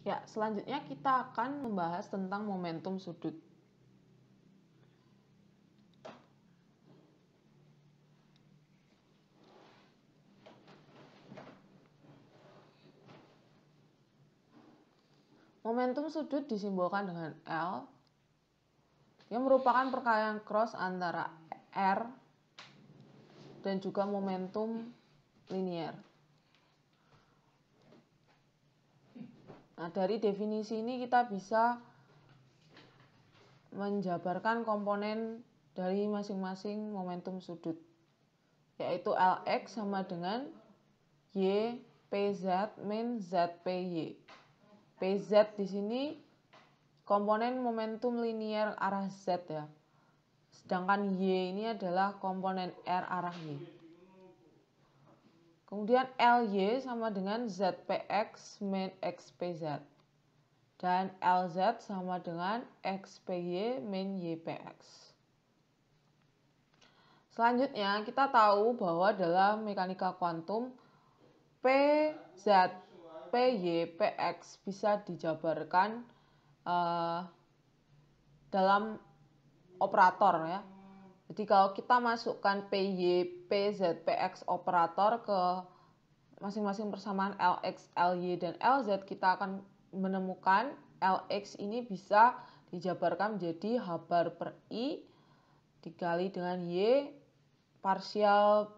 Ya, selanjutnya kita akan membahas tentang momentum sudut. Momentum sudut disimbolkan dengan L, yang merupakan perkalian cross antara R dan juga momentum linier. Nah, dari definisi ini kita bisa menjabarkan komponen dari masing-masing momentum sudut, yaitu Lx sama dengan Y PZ min ZPY. PZ di sini komponen momentum linier arah Z ya. Sedangkan Y ini adalah komponen R arah Y. Kemudian LY sama dengan ZPX min XPZ. Dan LZ sama dengan XPY min YPX. Selanjutnya kita tahu bahwa dalam mekanika kuantum PZ, PY, PX bisa dijabarkan dalam operator ya. Jadi kalau kita masukkan PY, PZ, PX operator ke masing-masing persamaan Lx, Ly, dan Lz, kita akan menemukan Lx ini bisa dijabarkan menjadi H bar per I dikali dengan Y parsial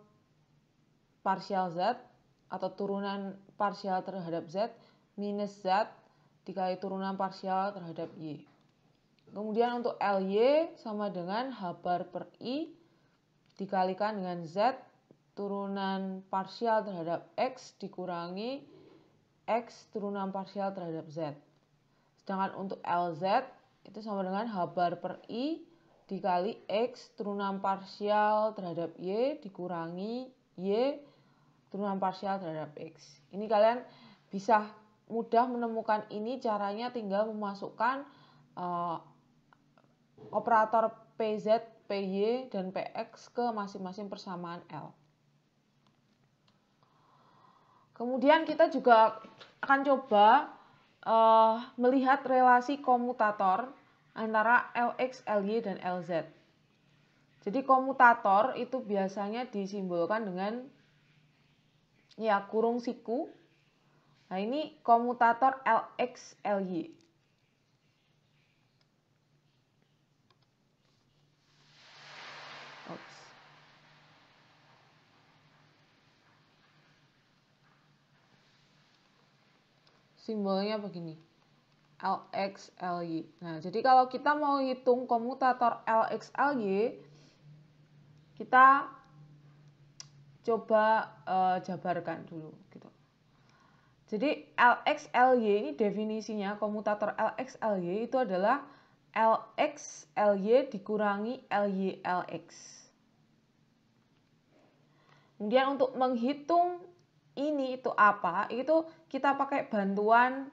Z atau turunan parsial terhadap Z minus Z dikali turunan parsial terhadap Y. Kemudian untuk Ly sama dengan H bar per I dikalikan dengan Z turunan parsial terhadap X dikurangi X turunan parsial terhadap Z. Sedangkan untuk Lz itu sama dengan H bar per I dikali X turunan parsial terhadap Y dikurangi Y turunan parsial terhadap X. Ini kalian bisa mudah menemukan ini, caranya tinggal memasukkan operator PZ, PY, dan PX ke masing-masing persamaan L. Kemudian kita juga akan coba melihat relasi komutator antara Lx, Ly, dan Lz. Jadi komutator itu biasanya disimbolkan dengan ya kurung siku. Nah ini komutator Lx, Ly. Simbolnya begini, Lx, Ly. Nah, jadi kalau kita mau hitung komutator Lx, Ly, kita coba jabarkan dulu gitu. Jadi Lx, Ly ini definisinya komutator Lx, Ly itu adalah Lx, Ly dikurangi Ly, Lx. Kemudian untuk menghitung ini itu apa? Itu kita pakai bantuan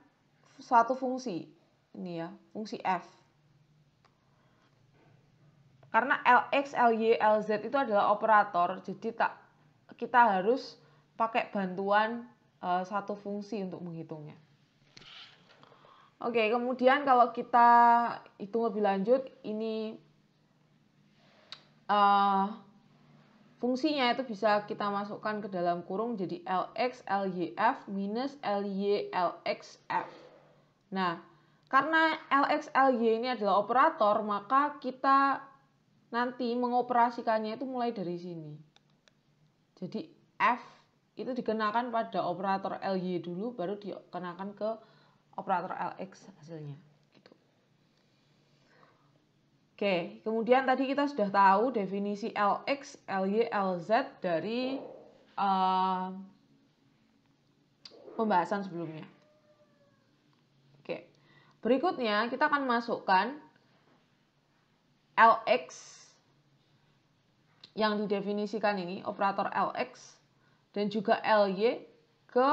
suatu fungsi. Ini ya, fungsi f. Karena Lx, Ly, Lz itu adalah operator, jadi kita harus pakai bantuan satu fungsi untuk menghitungnya. Oke, kemudian kalau kita hitung lebih lanjut, ini fungsinya itu bisa kita masukkan ke dalam kurung jadi Lx, Lyf minus Ly, Lxf. Nah, karena Lx, Ly ini adalah operator, maka kita nanti mengoperasikannya itu mulai dari sini. Jadi F itu dikenakan pada operator Ly dulu, baru dikenakan ke operator Lx hasilnya. Oke, kemudian tadi kita sudah tahu definisi Lx, Ly, Lz dari pembahasan sebelumnya. Oke, berikutnya kita akan masukkan Lx yang didefinisikan ini, operator Lx, dan juga Ly ke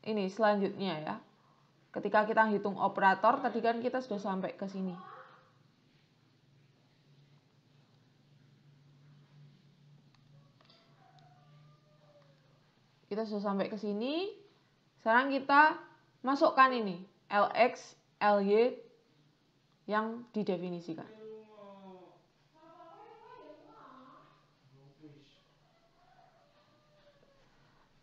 ini selanjutnya ya. Ketika kita hitung operator, tadi kan kita sudah sampai ke sini. Kita sudah sampai ke sini. Sekarang kita masukkan ini Lx, Ly yang didefinisikan.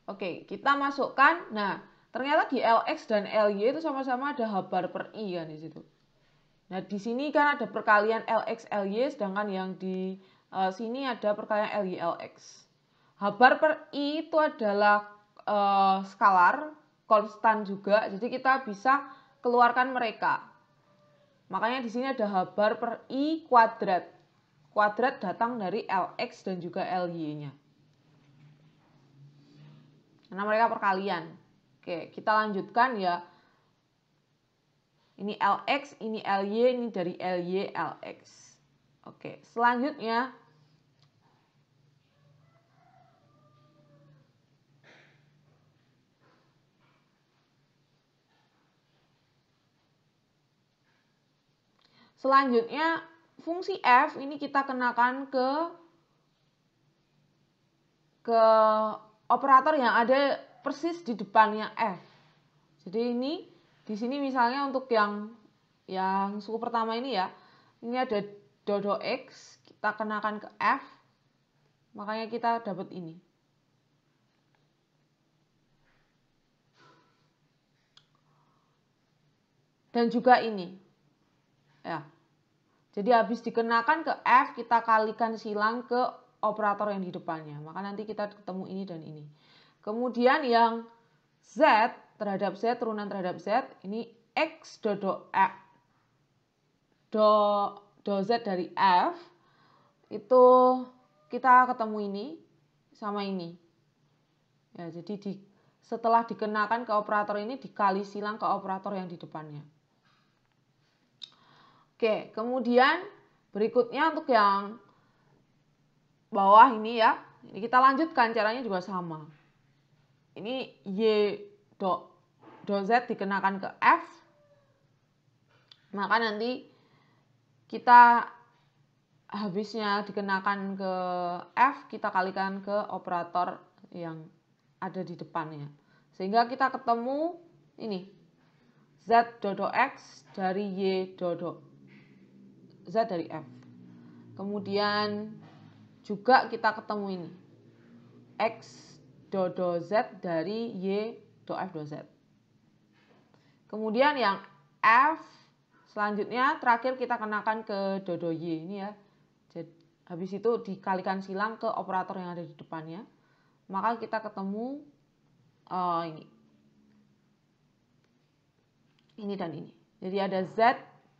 Oke, kita masukkan. Nah, ternyata di Lx dan Ly itu sama-sama ada H bar per I kan di situ. Nah, di sini kan ada perkalian Lx Ly, sedangkan yang di sini ada perkalian Ly Lx. H bar per I itu adalah skalar, konstan juga, jadi kita bisa keluarkan mereka. Makanya di sini ada H bar per I kuadrat. Kuadrat datang dari Lx dan juga Ly-nya. Karena mereka perkalian. Oke, kita lanjutkan ya. Ini Lx, ini Ly, ini dari Ly Lx. Oke, selanjutnya fungsi f ini kita kenakan ke operator yang ada persis di depannya f. Jadi ini di sini misalnya untuk yang suku pertama ini ya, ini ada dodo x, kita kenakan ke f, makanya kita dapat ini. Dan juga ini. Ya. Jadi habis dikenakan ke f, kita kalikan silang ke operator yang di depannya. Maka nanti kita ketemu ini dan ini. Kemudian yang z terhadap z, turunan terhadap z, ini x do z dari f, itu kita ketemu ini sama ini. Ya, jadi setelah dikenakan ke operator ini, dikali silang ke operator yang di depannya. Oke, kemudian berikutnya untuk yang bawah ini ya, ini kita lanjutkan, caranya juga sama. Ini y do z dikenakan ke f, maka nanti kita habisnya dikenakan ke f, kita kalikan ke operator yang ada di depannya. Sehingga kita ketemu ini, z dodo x dari y dodo z dari f. Kemudian juga kita ketemu ini, x dodo z dari y do f do z. Kemudian yang f selanjutnya terakhir kita kenakan ke dodo y ini ya. Jadi, habis itu dikalikan silang ke operator yang ada di depannya. Maka kita ketemu ini dan ini. Jadi ada z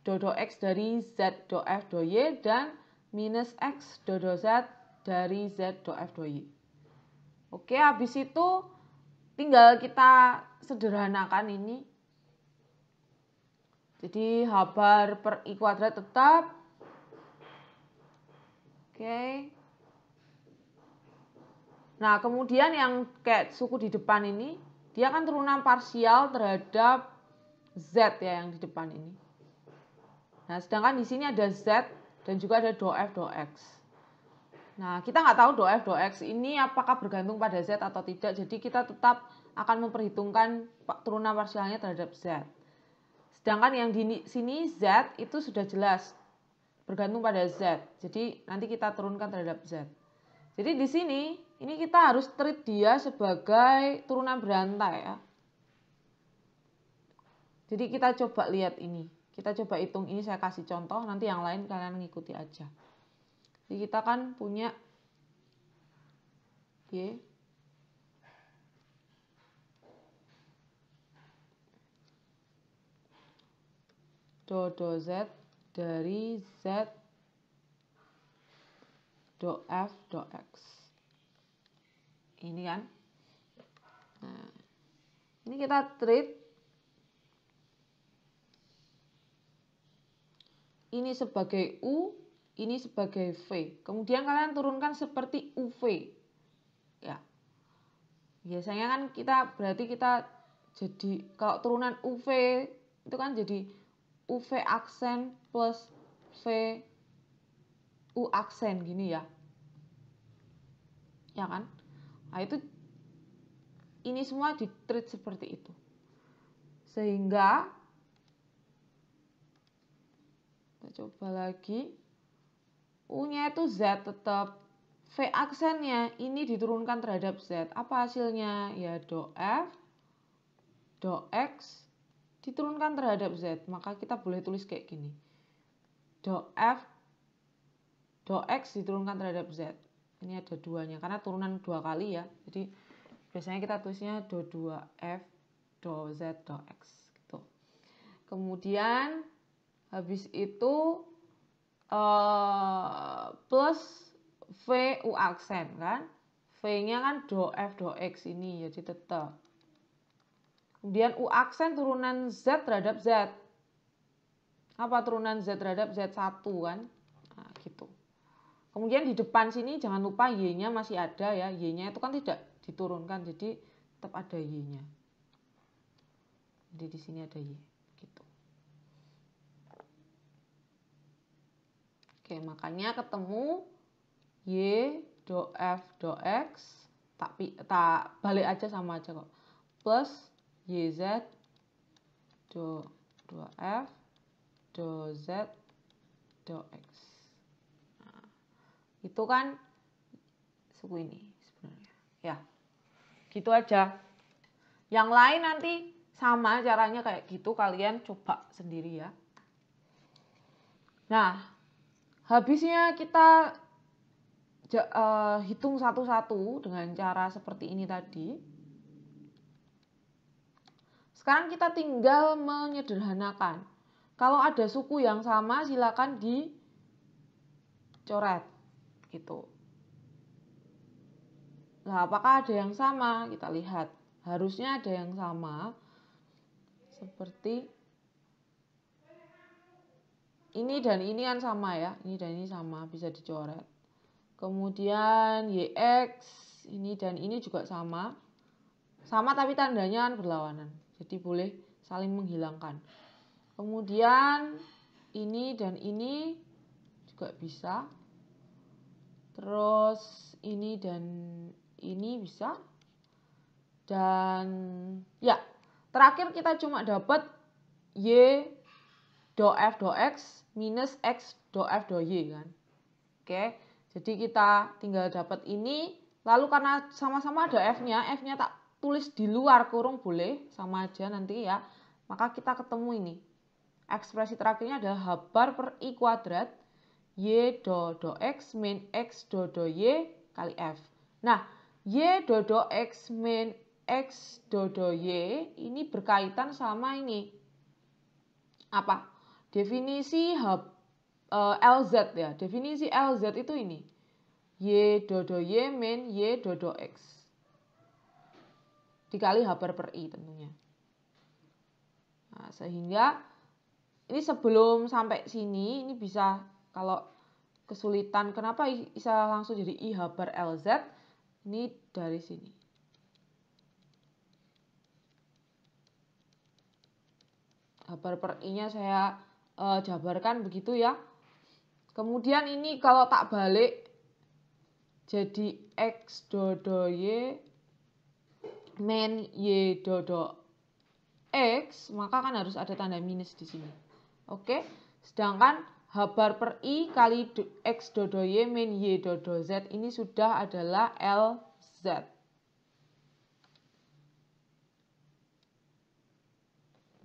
dodo x dari z do f do y dan minus x dodo z dari z do f do y. Oke, habis itu tinggal kita sederhanakan ini. Jadi H bar per I kuadrat tetap. Oke. Nah, kemudian yang kayak suku di depan ini, dia kan turunan parsial terhadap Z ya yang di depan ini. Nah, sedangkan di sini ada Z dan juga ada do F do X. Nah, kita nggak tahu do F do X ini apakah bergantung pada Z atau tidak. Jadi kita tetap akan memperhitungkan turunan parsialnya terhadap Z. Sedangkan yang di sini Z itu sudah jelas bergantung pada Z. Jadi nanti kita turunkan terhadap Z. Jadi di sini ini kita harus treat dia sebagai turunan berantai ya. Jadi kita coba lihat ini. Kita coba hitung ini, saya kasih contoh, nanti yang lain kalian ngikuti aja. Jadi kita kan punya Y do Z dari Z do F do X. Ini kan. Nah, ini kita treat ini sebagai U, ini sebagai V. Kemudian kalian turunkan seperti UV. Ya. Biasanya kan berarti kita jadi kalau turunan UV itu kan jadi UV aksen plus V U aksen gini ya. Ya kan? Nah, itu ini semua di-treat seperti itu. Sehingga kita coba lagi, U-nya itu Z tetap, V aksennya ini diturunkan terhadap Z. Apa hasilnya? Ya do F, do X diturunkan terhadap Z. Maka kita boleh tulis kayak gini. Do F, do X diturunkan terhadap Z. Ini ada duanya karena turunan 2 kali ya. Jadi biasanya kita tulisnya do 2F, do Z, do X gitu. Kemudian habis itu plus V U aksen kan. V-nya kan do F, do X ini jadi tetap. Kemudian U aksen turunan Z terhadap Z. Apa turunan Z terhadap Z1 kan? Nah, gitu. Kemudian di depan sini jangan lupa Y-nya masih ada ya. Y-nya itu kan tidak diturunkan, jadi tetap ada Y-nya. Jadi di sini ada Y. Gitu. Oke, makanya ketemu Y do F do X, tak balik aja sama aja kok. Plus YZ do 2F do Z do X. Nah, itu kan suku ini sebenarnya. Ya, gitu aja. Yang lain nanti sama caranya kayak gitu, kalian coba sendiri ya. Nah, habisnya kita hitung satu-satu dengan cara seperti ini tadi. Sekarang kita tinggal menyederhanakan. Kalau ada suku yang sama silakan dicoret gitu. Nah, apakah ada yang sama? Kita lihat. Harusnya ada yang sama. Seperti ini dan ini kan sama ya. Ini dan ini sama, bisa dicoret. Kemudian YX, ini dan ini juga sama. Sama tapi tandanya kan berlawanan. Jadi boleh saling menghilangkan. Kemudian ini dan ini juga bisa. Terus ini dan ini bisa. Dan ya, terakhir kita cuma dapat Y do F do X minus X do F do Y kan. Oke, jadi kita tinggal dapat ini. Lalu karena sama-sama ada F-nya, F-nya tak tulis di luar kurung boleh, sama aja nanti ya. Maka kita ketemu ini. Ekspresi terakhirnya adalah H bar per I kuadrat Y do X min X do Y kali F. Nah, Y do X min X do Y ini berkaitan sama ini. Apa? Definisi LZ ya. Definisi LZ itu ini. Y do Y min Y do X. Dikali H bar per I tentunya. Nah, sehingga ini sebelum sampai sini, ini bisa kalau kesulitan, kenapa bisa langsung jadi I H bar LZ, ini dari sini. H bar per I-nya saya jabarkan begitu ya. Kemudian ini kalau tak balik, jadi X do Y min Y do X, maka kan harus ada tanda minus di sini. Oke, sedangkan H bar per I kali X do Y min Y do Z ini sudah adalah LZ.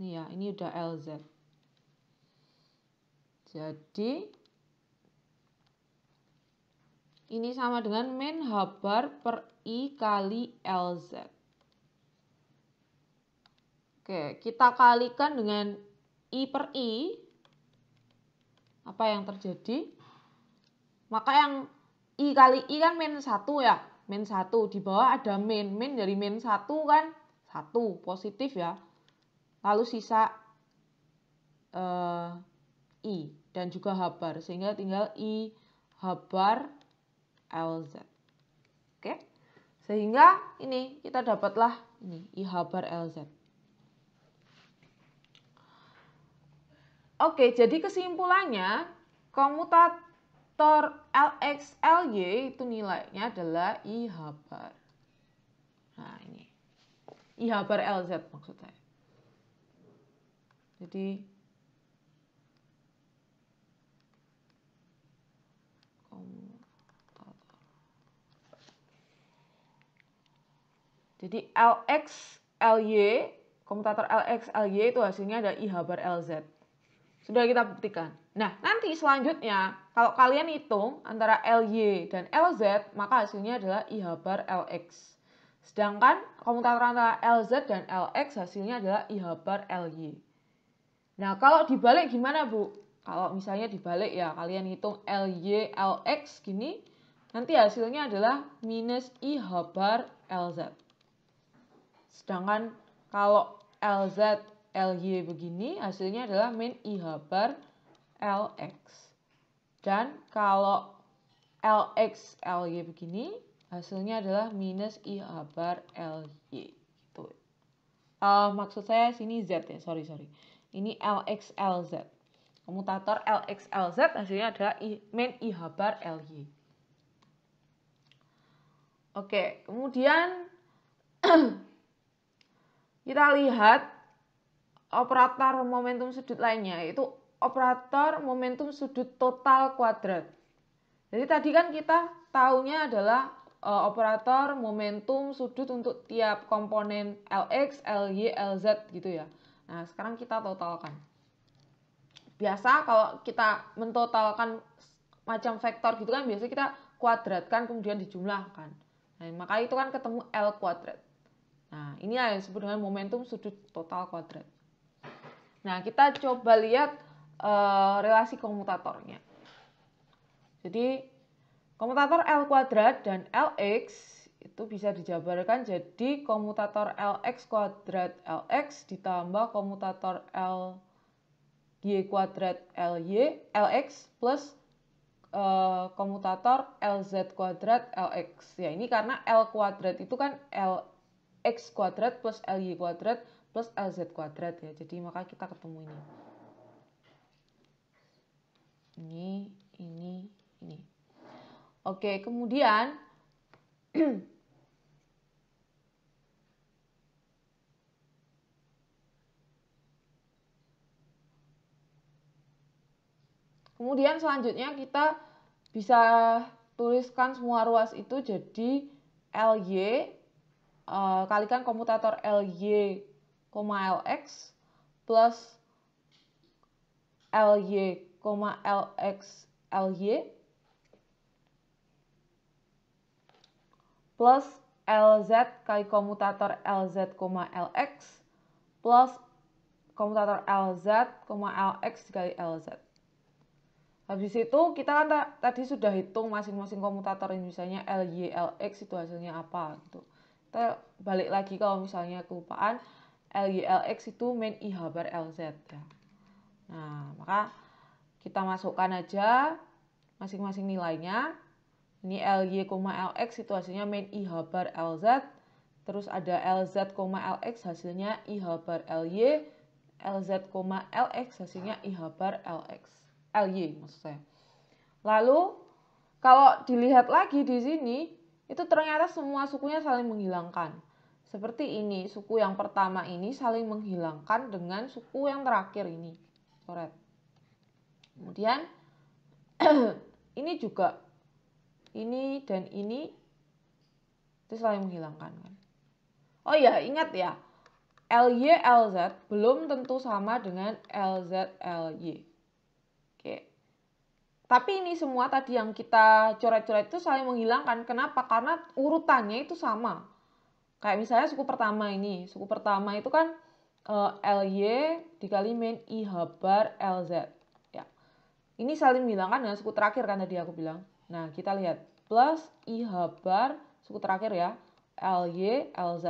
Ini ya, ini udah LZ. Jadi ini sama dengan min H bar per I kali LZ. Oke, kita kalikan dengan I per I. Apa yang terjadi? Maka yang I kali I kan min 1 ya. Min 1. Di bawah ada min. Min dari min 1 kan 1. Positif ya. Lalu sisa I. Dan juga H bar. Sehingga tinggal I H bar LZ. Oke. Sehingga ini kita dapatlah ini I H bar LZ. Oke, jadi kesimpulannya komutator LX LY itu nilainya adalah I H bar. Nah, ini I H bar LZ maksud saya. Jadi LX LY, komutator LX LY itu hasilnya ada I bar LZ. Sudah kita buktikan. Nah, nanti selanjutnya kalau kalian hitung antara LY dan LZ, maka hasilnya adalah I bar LX. Sedangkan komutator antara LZ dan LX hasilnya adalah I bar LY. Nah, kalau dibalik gimana, Bu? Kalau misalnya dibalik ya, kalian hitung LY LX gini, nanti hasilnya adalah minus I bar LZ. Sedangkan kalau LZ LY begini hasilnya adalah min I bar LX. Dan kalau LX LY begini hasilnya adalah minus I bar LY. Gitu. Maksud saya sini Z ya, sorry. Ini LX LZ. Komutator LX LZ hasilnya adalah min I bar LY. Oke, kemudian kita lihat operator momentum sudut lainnya, yaitu operator momentum sudut total kuadrat. Jadi tadi kan kita tahunya adalah operator momentum sudut untuk tiap komponen LX, LY, LZ gitu ya. Nah, sekarang kita totalkan. Biasa kalau kita mentotalkan macam vektor gitu kan, biasanya kita kuadratkan kemudian dijumlahkan. Nah, maka itu kan ketemu L kuadrat. Nah, inilah yang disebut dengan momentum sudut total kuadrat. Nah, kita coba lihat relasi komutatornya. Jadi, komutator L kuadrat dan Lx itu bisa dijabarkan jadi komutator Lx kuadrat Lx ditambah komutator Ly kuadrat Lx plus komutator Lz kuadrat Lx. Ya, ini karena L kuadrat itu kan Lx kuadrat plus Ly kuadrat plus Lz kuadrat ya. Jadi maka kita ketemu ini. Oke, kemudian selanjutnya kita bisa tuliskan semua ruas itu jadi Ly kalikan komutator Ly, Lx plus Ly, Lx, Ly plus Lz kali komutator Lz, Lx plus komutator Lz, Lx dikali Lz. Habis itu kita kan tadi sudah hitung masing-masing komutator ini, misalnya Ly, Lx itu hasilnya apa gitu. Kita balik lagi kalau misalnya kelupaan, Ly, Lx itu min I bar Lz ya. Nah, maka kita masukkan aja masing-masing nilainya. Ini Ly, Lx itu hasilnya min I bar Lz. Terus ada Lz, Lx hasilnya I bar Ly. Lz, Lx hasilnya I bar Lx. Ly maksud saya. Lalu kalau dilihat lagi di sini, itu ternyata semua sukunya saling menghilangkan. Seperti ini, suku yang pertama ini saling menghilangkan dengan suku yang terakhir ini. Coret. Kemudian ini juga, ini dan ini itu saling menghilangkan kan. Oh iya, ingat ya, Ly, Lz belum tentu sama dengan Lz, Ly. Oke. Tapi ini semua tadi yang kita coret-coret itu saling menghilangkan. Kenapa? Karena urutannya itu sama. Kayak misalnya suku pertama ini. Suku pertama itu kan Ly dikali min I bar Lz. Ya. Ini saling menghilangkan dengan suku terakhir kan tadi aku bilang. Nah, kita lihat. Plus I bar suku terakhir ya. Ly, Lz.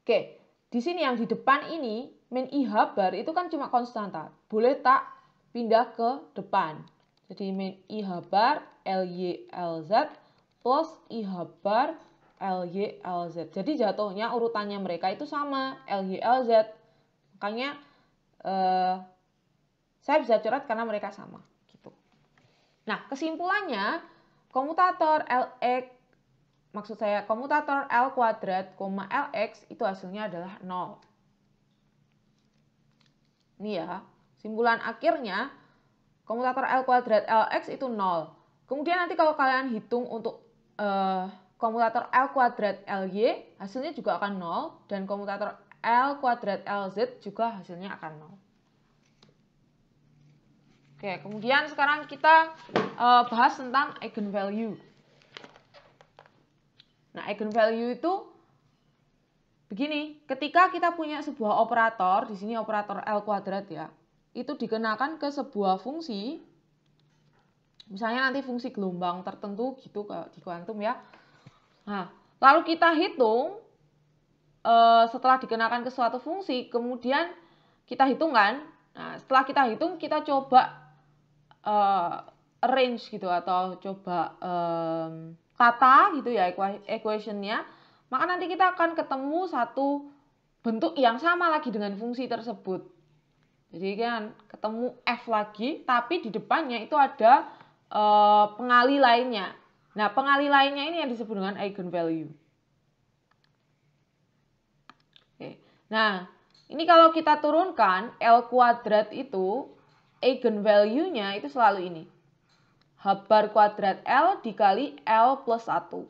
Oke. Di sini yang di depan ini min I bar itu kan cuma konstanta. Boleh tak pindah ke depan. Jadi min I bar Ly, Lz plus I bar Ly, Lz. Jadi jatuhnya urutannya mereka itu sama, Ly, Lz. Makanya saya bisa coret karena mereka sama. Gitu. Nah, kesimpulannya komutator Lx, maksud saya komutator L kuadrat, Lx itu hasilnya adalah 0. Ini ya, simpulan akhirnya komutator L kuadrat Lx itu 0. Kemudian nanti kalau kalian hitung untuk komutator L kuadrat Ly, hasilnya juga akan 0. Dan komutator L kuadrat Lz juga hasilnya akan 0. Oke, kemudian sekarang kita bahas tentang eigenvalue. Nah, eigenvalue itu begini, ketika kita punya sebuah operator, di sini operator L kuadrat ya, itu dikenakan ke sebuah fungsi, misalnya nanti fungsi gelombang tertentu gitu di kuantum ya. Nah, lalu kita hitung setelah dikenakan ke suatu fungsi, kemudian kita hitung kan. Nah, setelah kita hitung, kita coba arrange gitu atau coba tata gitu ya equationnya, maka nanti kita akan ketemu satu bentuk yang sama lagi dengan fungsi tersebut. Jadi kan ketemu f lagi, tapi di depannya itu ada pengali lainnya. Nah, pengali lainnya ini yang disebut dengan eigenvalue. Oke. Nah, ini kalau kita turunkan L kuadrat itu eigenvalue-nya itu selalu ini. H bar kuadrat L dikali L plus 1.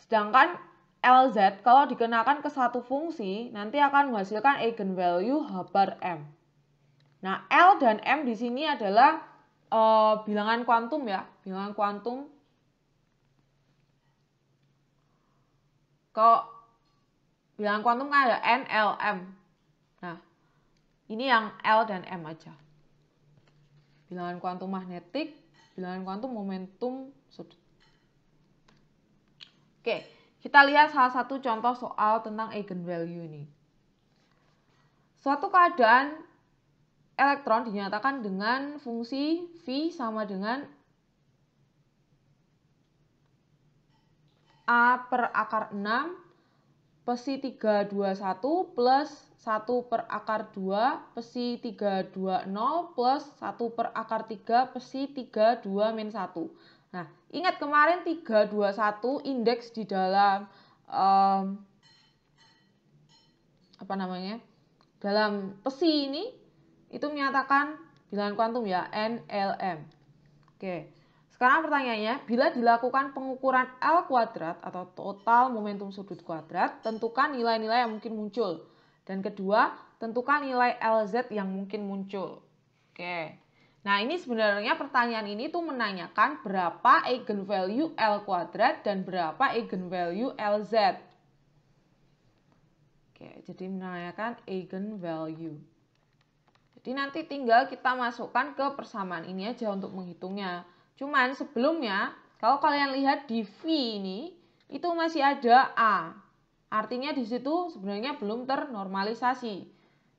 Sedangkan Lz kalau dikenakan ke satu fungsi nanti akan menghasilkan eigenvalue H bar M. Nah, L dan M di sini adalah bilangan kuantum ya, bilangan kuantum. Kalau bilangan kuantum kan ada N, L, M. Nah, ini yang L dan M aja. Bilangan kuantum magnetik, bilangan kuantum momentum sudut. Oke, kita lihat salah satu contoh soal tentang eigenvalue ini. Suatu keadaan elektron dinyatakan dengan fungsi V sama dengan A per akar 6 Psi 321 plus 1 per akar 2 Psi 320 plus 1 per akar 3 Psi 32 min 1. Nah, ingat kemarin 321 indeks di dalam dalam Psi ini itu menyatakan bilangan kuantum ya, NLM. Oke. Sekarang pertanyaannya, bila dilakukan pengukuran L kuadrat atau total momentum sudut kuadrat, tentukan nilai-nilai yang mungkin muncul. Dan kedua, tentukan nilai Lz yang mungkin muncul. Oke. Nah, ini sebenarnya pertanyaan ini tuh menanyakan berapa eigenvalue L kuadrat dan berapa eigenvalue Lz. Oke, jadi menanyakan eigenvalue. Jadi nanti tinggal kita masukkan ke persamaan ini aja untuk menghitungnya. Cuman sebelumnya, kalau kalian lihat di V ini, itu masih ada A. Artinya di situ sebenarnya belum ternormalisasi.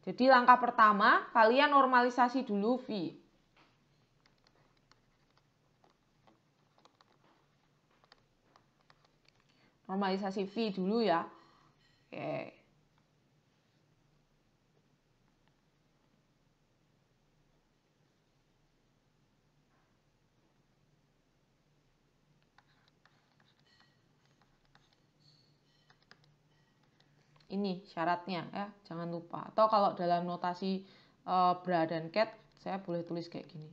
Jadi langkah pertama, kalian normalisasi dulu V. Normalisasi V dulu ya. Oke. Ini syaratnya ya, jangan lupa. Atau kalau dalam notasi bra dan cat, saya boleh tulis kayak gini.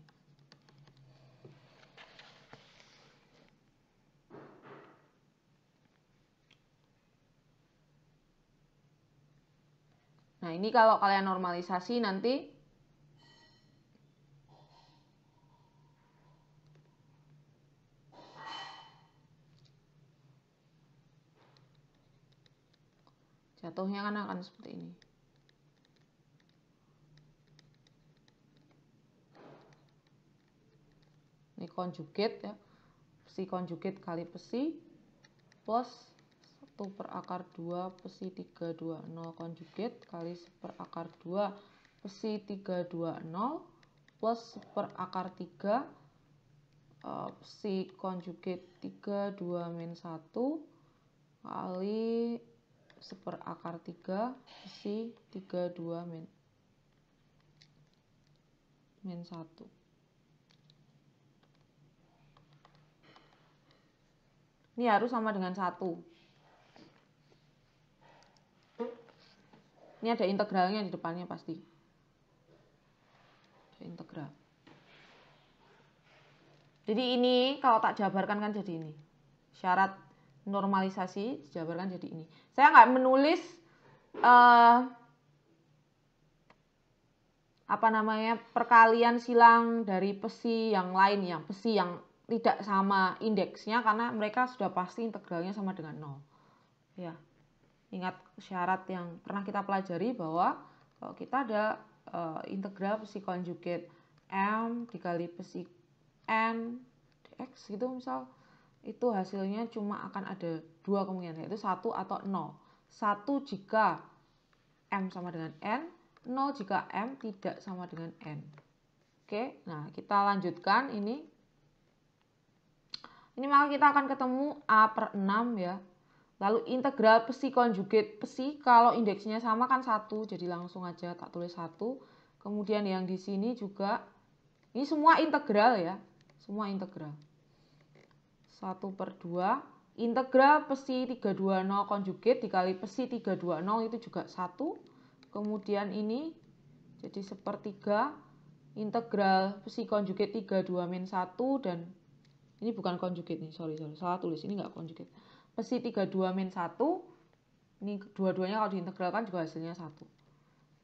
Nah, ini kalau kalian normalisasi nanti jatuhnya kan akan seperti ini. Ini konjugate ya. Psi konjugate kali psi plus 1 per akar 2 psi 320 konjugate kali 1 per akar 2 psi 320 plus 1 per akar 3 psi konjugate 32 min 1 kali 1 per akar 3 psi 32 min 1. Ini harus sama dengan 1. Ini ada integralnya di depannya pasti. Ada integral. Jadi ini kalau tak jabarkan kan jadi ini. Syarat normalisasi dijabarkan jadi ini. Saya nggak menulis perkalian silang dari pesi yang lain, yang pesi yang tidak sama indeksnya, karena mereka sudah pasti integralnya sama dengan 0. Ya. Ingat syarat yang pernah kita pelajari bahwa kalau kita ada integral pesi konjugat M dikali pesi N dx gitu misal, itu hasilnya cuma akan ada dua kemungkinan, yaitu 1 atau 0. 1 jika M sama dengan N, 0 jika M tidak sama dengan N. Oke, nah kita lanjutkan ini. Ini maka kita akan ketemu A/6 ya. Lalu integral pesi konjugat pesi, kalau indeksnya sama kan 1, jadi langsung aja tak tulis 1. Kemudian yang di sini juga, ini semua integral ya, semua integral. 1/2 integral pesi 320 konjugat dikali pesi 320 itu juga 1. Kemudian ini jadi 1/3 integral pesi konjugat 32-1, dan ini bukan konjugat nih, sorry salah tulis, ini enggak konjugat. Pesi 32-1, ini dua-duanya kalau diintegralkan juga hasilnya 1.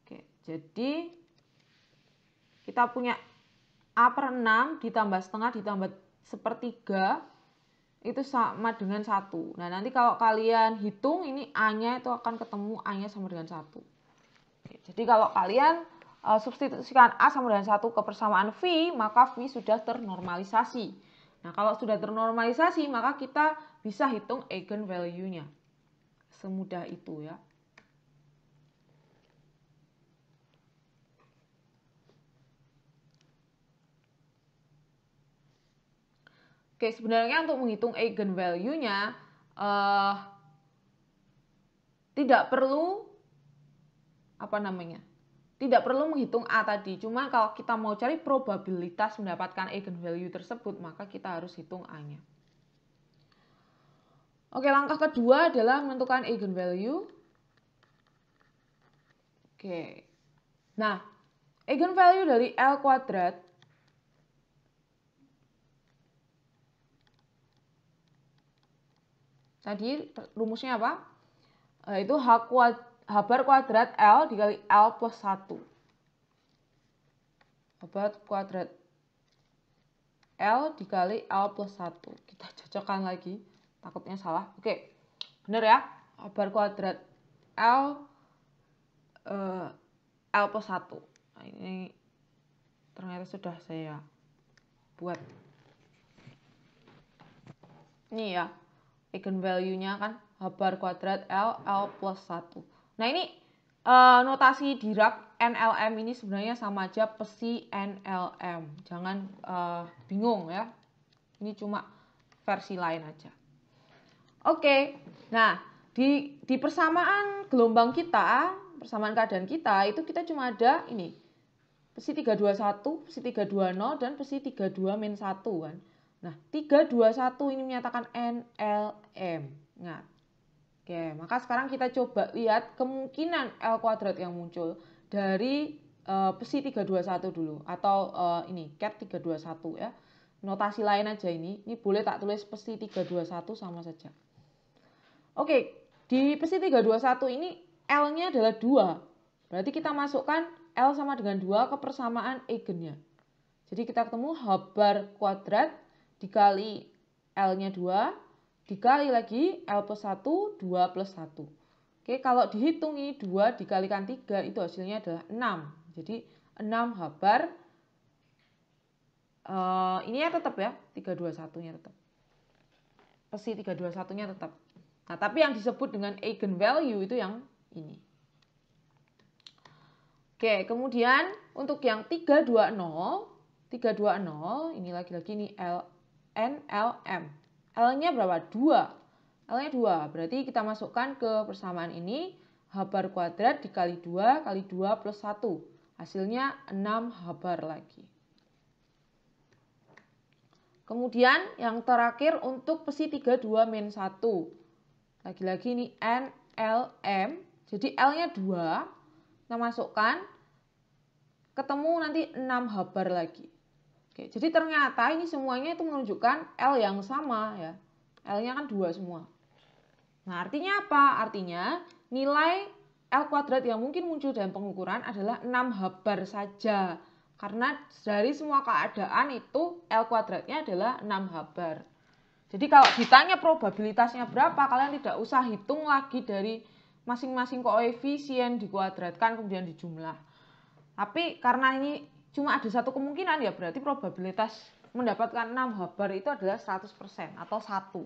Oke, jadi kita punya A/6 ditambah setengah ditambah 1/3 itu sama dengan 1. Nah, nanti kalau kalian hitung ini A-nya itu akan ketemu A-nya sama dengan 1. Oke, jadi kalau kalian substitusikan A sama dengan 1 ke persamaan V, maka V sudah ternormalisasi. Nah, kalau sudah ternormalisasi, maka kita bisa hitung eigenvalue-nya. Semudah itu ya. Oke, sebenarnya untuk menghitung eigenvalue-nya tidak perlu tidak perlu menghitung A tadi. Cuma kalau kita mau cari probabilitas mendapatkan eigenvalue tersebut, maka kita harus hitung A-nya. Oke, langkah kedua adalah menentukan eigenvalue. Oke. Nah, eigenvalue dari L kuadrat tadi rumusnya apa? Itu H bar kuadrat L dikali L plus 1. H bar kuadrat L dikali L plus 1. Kita cocokkan lagi, takutnya salah. Oke, benar ya? H bar kuadrat L L plus 1. Nah, ini ternyata sudah saya buat. Ini ya, eigenvalue-nya kan H bar kuadrat L plus 1. Nah, ini notasi Dirac NLM ini sebenarnya sama aja pesi NLM. Jangan bingung ya. Ini cuma versi lain aja. Oke, nah di persamaan gelombang kita, persamaan keadaan kita, itu kita cuma ada ini. Pesi 321, pesi 320, dan pesi 32-1 kan. Nah, 321 ini menyatakan NLM. Ingat. Oke, maka sekarang kita coba lihat kemungkinan L kuadrat yang muncul dari pesi 321 dulu. Atau ini, cat 321 ya. Notasi lain aja ini. Ini boleh tak tulis pesi 321 sama saja. Oke, di pesi 321 ini L-nya adalah 2. Berarti kita masukkan L sama dengan 2 ke persamaan eigennya. Jadi kita ketemu H bar kuadrat dikali L-nya 2. Dikali lagi L plus 1, 2 plus 1. Oke, kalau dihitung ini 2 dikalikan 3 itu hasilnya adalah 6. Jadi 6 H bar. Ini ya tetap ya, 321-nya tetap. Pesi 321-nya tetap. Nah, tapi yang disebut dengan eigenvalue itu yang ini. Oke, kemudian untuk yang 320 ini lagi-lagi ini NLM. L-nya berapa? 2. L-nya 2. Berarti kita masukkan ke persamaan ini. H bar kuadrat dikali 2 kali 2 plus 1. Hasilnya 6 H bar lagi. Kemudian yang terakhir untuk pesi 32-1. Lagi-lagi ini NLM. Jadi L-nya 2. kita masukkan, ketemu nanti 6 habar lagi. Oke, jadi ternyata ini semuanya itu menunjukkan L yang sama ya. L-nya kan 2 semua. Nah, artinya apa? Artinya nilai L kuadrat yang mungkin muncul dalam pengukuran adalah 6 habar saja. Karena dari semua keadaan itu L kuadratnya adalah 6 habar. Jadi kalau ditanya probabilitasnya berapa, kalian tidak usah hitung lagi dari masing-masing koefisien dikuadratkan kemudian dijumlah. Tapi karena ini cuma ada satu kemungkinan ya berarti probabilitas mendapatkan 6 habar itu adalah 100% atau 1.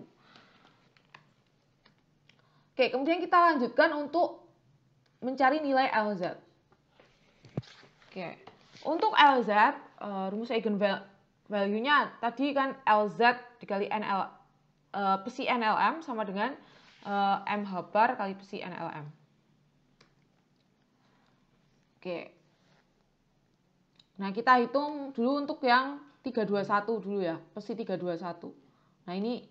Oke, kemudian kita lanjutkan untuk mencari nilai LZ. Oke, untuk LZ, rumus eigenvalue-nya tadi kan LZ dikali psi NLM sama dengan M habar kali psi NLM. Oke. Nah, kita hitung dulu untuk yang 321 dulu ya, psi 321. Nah, ini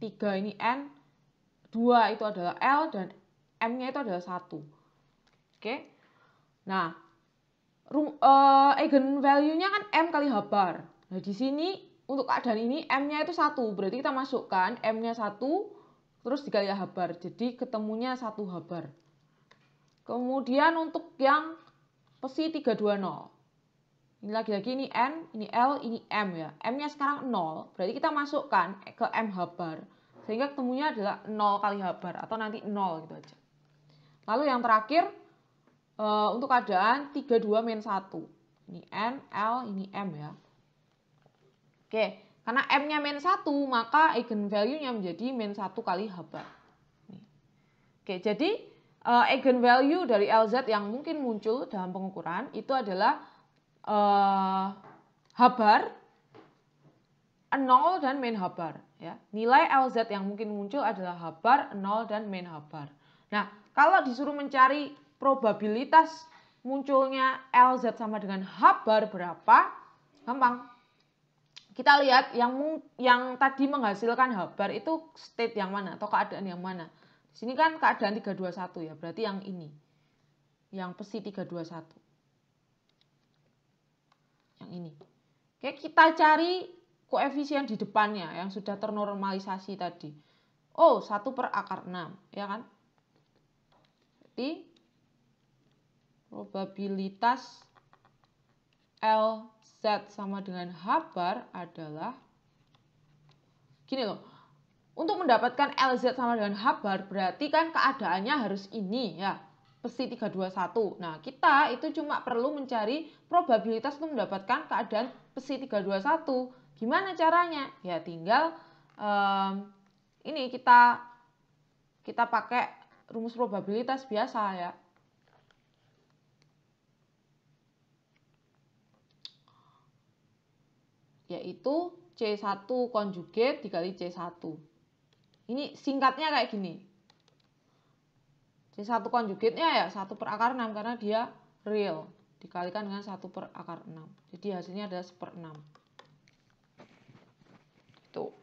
3 ini N, 2 itu adalah L, dan M-nya itu adalah 1. Oke. Nah, eigenvalue-nya kan M kali habar. Nah, di sini untuk keadaan ini M-nya itu 1. Berarti kita masukkan M-nya 1, terus dikali habar. Jadi ketemunya 1 habar. Kemudian untuk yang psi 320. Ini lagi-lagi ini N, ini L, ini M ya. M-nya sekarang 0, berarti kita masukkan ke M habar. Sehingga ketemunya adalah 0 kali habar atau nanti 0 gitu aja. Lalu yang terakhir untuk keadaan 32 min 1. Ini N, L, ini M ya. Oke, karena M-nya min 1 maka eigenvalue-nya menjadi min 1 kali habar. Oke, jadi eigenvalue dari LZ yang mungkin muncul dalam pengukuran itu adalah habar, 0 dan min habar ya. Nilai LZ yang mungkin muncul adalah habar, 0 dan min habar. Nah, kalau disuruh mencari probabilitas munculnya LZ sama dengan habar berapa? Gampang. Kita lihat yang tadi menghasilkan habar itu state yang mana atau keadaan yang mana. Di sini kan keadaan 321 ya, berarti yang ini. Yang psi 321. Yang ini. Oke, kita cari koefisien di depannya yang sudah ternormalisasi tadi. Oh, 1 per akar 6, ya kan? Jadi, probabilitas LZ sama dengan habar adalah, gini loh, untuk mendapatkan LZ sama dengan habar berarti kan keadaannya harus ini ya. Psi 321. Nah, kita itu cuma perlu mencari probabilitas untuk mendapatkan keadaan psi 321. Gimana caranya? Ya tinggal ini kita pakai rumus probabilitas biasa ya. Yaitu C1 konjugat dikali C1. Ini singkatnya kayak gini. C1 konjugatnya ya 1 per akar 6 karena dia real. Dikalikan dengan 1 per akar 6. Jadi hasilnya adalah 1/6. Tuh.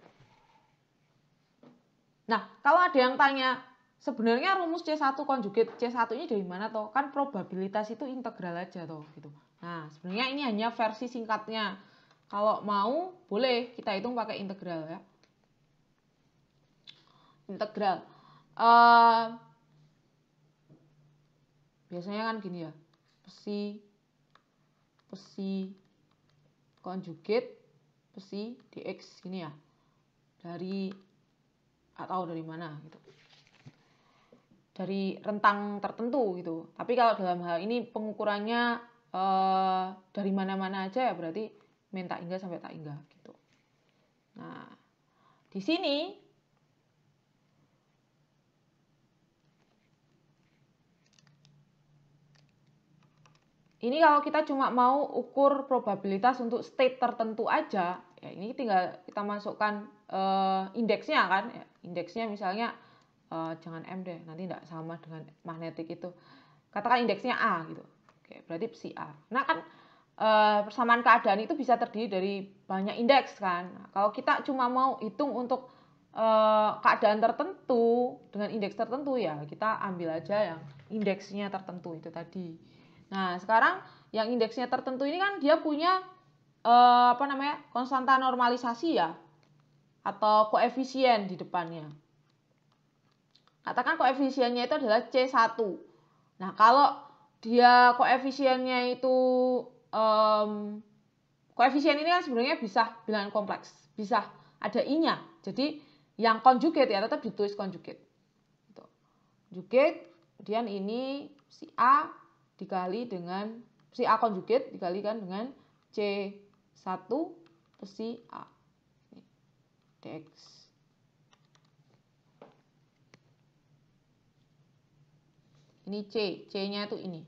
Nah, kalau ada yang tanya, sebenarnya rumus C1 konjugat C1 ini dari mana toh? Kan probabilitas itu integral aja toh gitu. Nah, sebenarnya ini hanya versi singkatnya. Kalau mau boleh kita hitung pakai integral ya. Integral. Biasanya kan gini ya. Psi konjugat psi dx gini ya. Dari atau dari mana gitu. Dari rentang tertentu gitu. Tapi kalau dalam hal ini pengukurannya dari mana-mana aja ya berarti min tak hingga sampai tak hingga gitu. Nah, di sini ini kalau kita cuma mau ukur probabilitas untuk state tertentu aja, ya ini tinggal kita masukkan indeksnya kan, ya, indeksnya misalnya jangan M deh, nanti tidak sama dengan magnetik itu. Katakan indeksnya A gitu. Oke, berarti psi A. Nah kan persamaan keadaan itu bisa terdiri dari banyak indeks kan. Nah, kalau kita cuma mau hitung untuk keadaan tertentu dengan indeks tertentu, ya kita ambil aja yang indeksnya tertentu itu tadi. Nah, sekarang yang indeksnya tertentu ini kan dia punya konstanta normalisasi ya, atau koefisien di depannya. Katakan koefisiennya itu adalah C1. Nah, kalau dia koefisiennya itu koefisien ini kan sebenarnya bisa bilangan kompleks, bisa ada I-nya. Jadi yang konjugat ya tetap ditulis konjugat. Konjugat, kemudian ini si A dikali dengan si A konjugat dikalikan dengan C1 plus si A. Dx. Ini C-nya itu ini.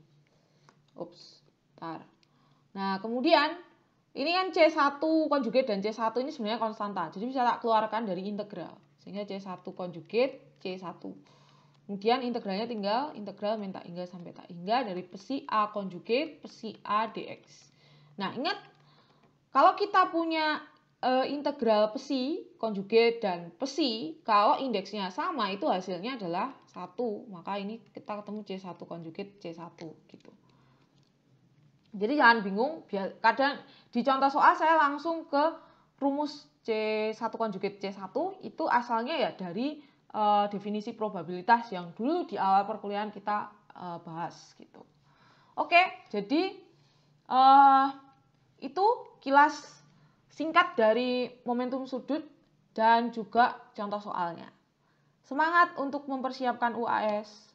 Ups, bentar. Nah, kemudian ini kan C1 konjugat dan C1 ini sebenarnya konstanta. Jadi bisa tak keluarkan dari integral. Sehingga C1 konjugat, C1. Kemudian integralnya tinggal integral min tak hingga sampai tak hingga dari psi A konjugat psi A dx. Nah, ingat kalau kita punya integral psi konjugat dan psi, kalau indeksnya sama itu hasilnya adalah 1. Maka ini kita ketemu C1 konjugat C1 gitu. Jadi jangan bingung, kadang di contoh soal saya langsung ke rumus C1 konjugat C1 itu asalnya ya dari definisi probabilitas yang dulu di awal perkuliahan kita bahas gitu. Oke, jadi itu kilas singkat dari momentum sudut dan juga contoh soalnya. Semangat untuk mempersiapkan UAS.